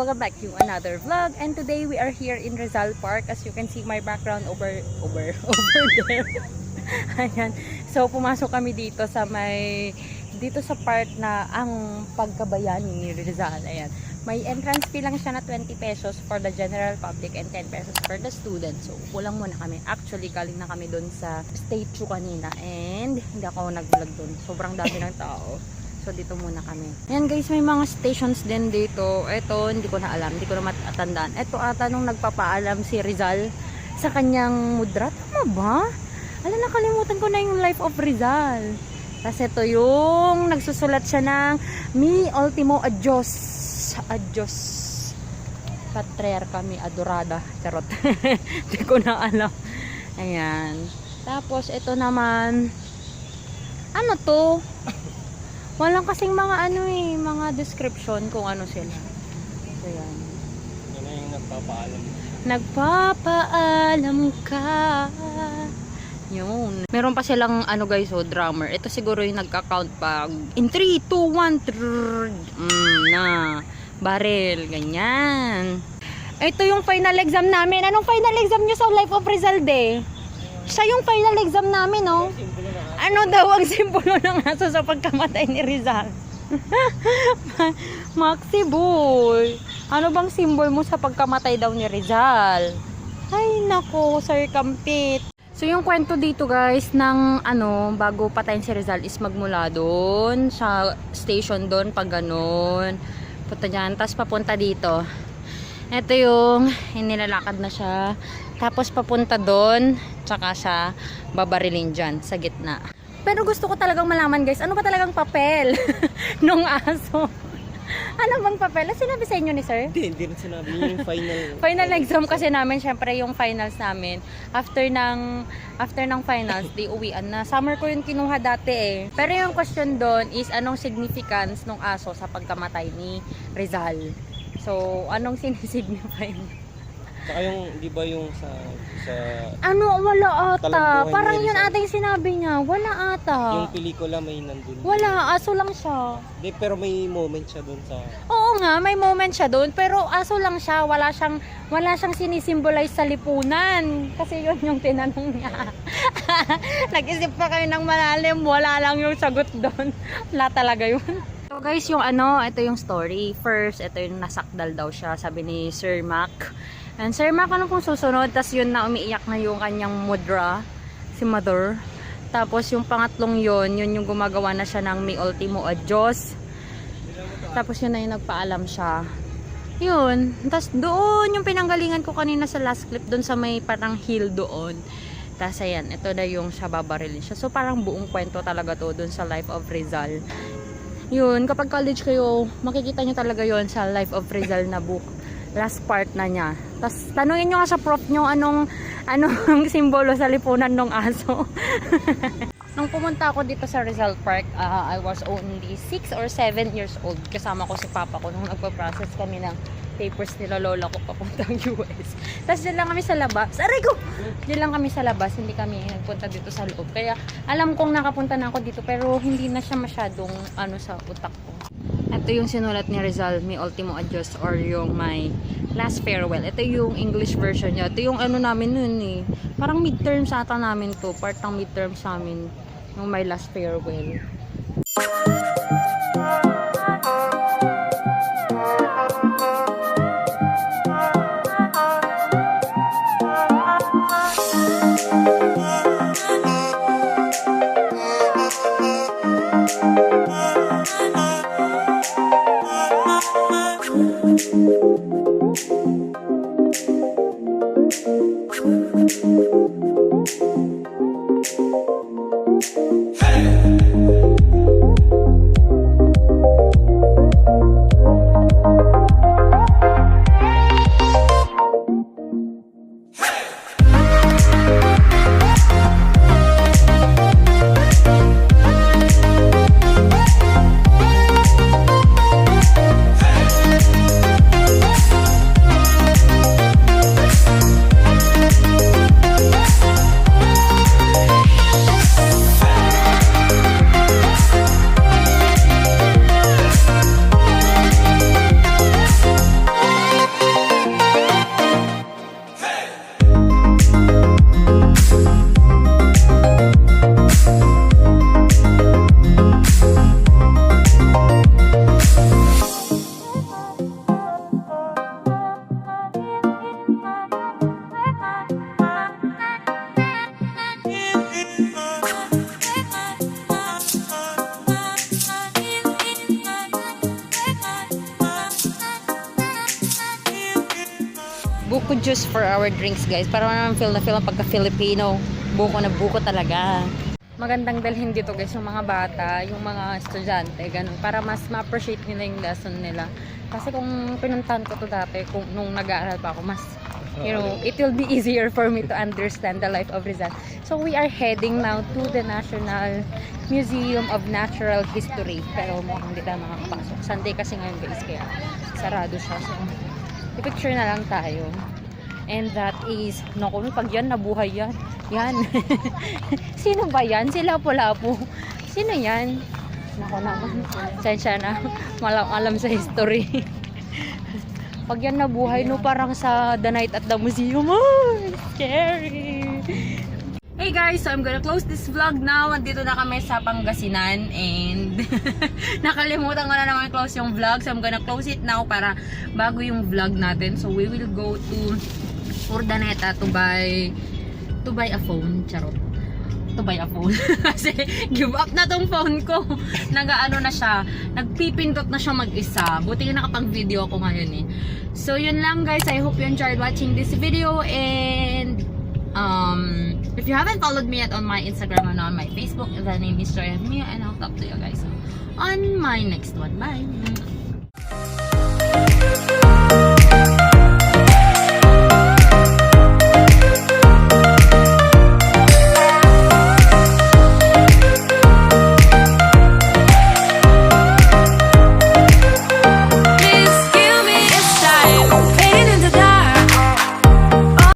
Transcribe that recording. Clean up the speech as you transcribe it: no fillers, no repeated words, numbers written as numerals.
welcome back to another vlog. And today we are here in Rizal Park. As you can see my background over there. Ayan. So pumasok kami dito sa part na ang pagkabayani ni Rizal. Ayan. May entrance fee lang siya na 20 pesos for the general public and 10 pesos for the students. So kulang muna kami. Actually galing na kami doon sa statue kanina and hindi ako nag-vlog doon. Sobrang dami ng tao. So dito muna kami. Ayan guys, may mga stations din dito. Ito, hindi ko na alam. Hindi ko na matatandaan. Ito ata nung nagpapaalam si Rizal sa kanyang mudra. Tama ba? Alam, nakalimutan ko na yung Life of Rizal. Kasi ito yung nagsusulat siya ng Mi Ultimo Adios. Adios. Patriarca mi adorada. Charot. Hindi ko na alam. Ayan. Tapos ito naman. Ano to? Walang kasing mga mga description kung ano sila. So yan. Yan na yung nagpapaalam. Nagpapaalam ka. Yun. Meron pa silang guys, drummer. Ito siguro yung nagka-count pag in 3, 2, 1 na barrel, ganyan. Ito yung final exam namin. Anong final exam nyo sa Life of Rizal Day? Siya yung final exam namin, no? Ano daw ang simbolo ng aso sa pagkamatay ni Rizal? Maxi boy. Ano bang simbolo mo sa pagkamatay daw ni Rizal? Ay nako, Sir Kampit. So yung kwento dito guys ng bago patayin si Rizal is magmula doon sa station doon pag ganun. Punta dyan, tapos papunta dito. Ito yung nilalakad na siya. Tapos papunta doon, tsaka siya babarilin dyan sa gitna. Pero gusto ko talagang malaman guys, ano ba talagang papel nung aso? Ano bang papel? Ano sinabi sa inyo ni sir? Hindi rin sinabi yung final exam kasi namin, syempre yung finals namin. After ng finals, di uwian na. Summer ko yung kinuha dati eh. Pero yung question doon is anong significance ng aso sa pagkamatay ni Rizal? So, anong sinisignify mo? Saka yung, di ba yung sa wala ata. Talambuhan Parang ni yun Rizal. ating sinabi niya. Wala ata. yung pelikula may nandun. Wala, aso lang siya. Di, pero may moment siya dun sa... Oo nga, may moment siya doon. Pero aso lang siya. Wala siyang sinisimbolize sa lipunan. Kasi yun yung tinanong niya. Nag-isip pa kayo ng malalim. Wala lang yung sagot doon. Wala talaga yun. So guys, yung ito yung story. First, ito yung nasakdal daw siya. Sabi ni Sir Mac. And Sir Mac, ano pong susunod? Tapos yun na umiiyak na yung kanyang mudra, si Mother. Tapos yung pangatlong yun yung gumagawa na siya ng Mi Ultimo Adios. Tapos yun na yung nagpaalam siya. Yun. Tapos doon yung pinanggalingan ko kanina sa last clip, doon sa may parang hill doon. Tapos ayan, ito na yung siya babarilin siya. So parang buong kwento talaga to doon sa Life of Rizal. Yun, kapag college kayo, makikita nyo talaga yun sa Life of Rizal na book. Last part na niya. Tapos tanungin nyo nga sa prof nyo anong simbolo sa lipunan ng aso. Nung pumunta ako dito sa Rizal Park, I was only 6 or 7 years old. Kasama ko si papa ko nung nagpa-process kami ng papers nila lola ko papuntang US. Tapos dyan lang kami sa labas. Aray ko! Dyan lang kami sa labas. Hindi kami nagpunta dito sa loob. Kaya alam kong nakapunta na ako dito pero hindi na siya masyadong sa utak ko. Ito yung sinulat ni Rizal, Mi Ultimo Adios or yung my last farewell. Ito yung English version niya. Ito yung namin nun eh. Parang midterms ata namin to. Part ng midterms namin. Yung my last farewell. buko juice for our drinks, guys. Para naman feel ang pagka-Filipino. Buko na buko talaga. Magandang dalhin dito, guys, yung mga bata, yung mga estudyante, ganun. Para mas ma-appreciate nila yung lesson nila. Kasi kung pinuntahan ko to dati, nung nag-aaral pa ako, mas, it will be easier for me to understand the life of Rizal. So we are heading now to the National Museum of Natural History. Pero mukhang hindi tayo makakapasok. Sunday kasi ngayon, guys, kaya sarado siya. So, i-picture na lang tayo. And that is, naku, pag yan, nabuhay yan. Yan. Sino ba yan? Si Lapu-Lapu. Sino yan? Naku naman. Sensya na. Alam sa history. Pag yan nabuhay, no, parang sa The Night at the Museum. Oh, scary. Hey guys, so I'm gonna close this vlog now. Andito na kami sa Pangasinan and nakalimutan ko na naman close yung vlog. So I'm gonna close it now para bago yung vlog natin. So we will go to Urdaneta to buy a phone. Charot. To buy a phone. Kasi give up na tong phone ko. Nag-ano na siya. Nagpipindot na siya mag-isa. Buti nga nakapag-video ako ngayon eh. So yun lang guys. I hope you enjoyed watching this video and if you haven't followed me yet on my Instagram and on my Facebook, the name is Joy Mia, and I'll talk to you guys on my next one. Bye!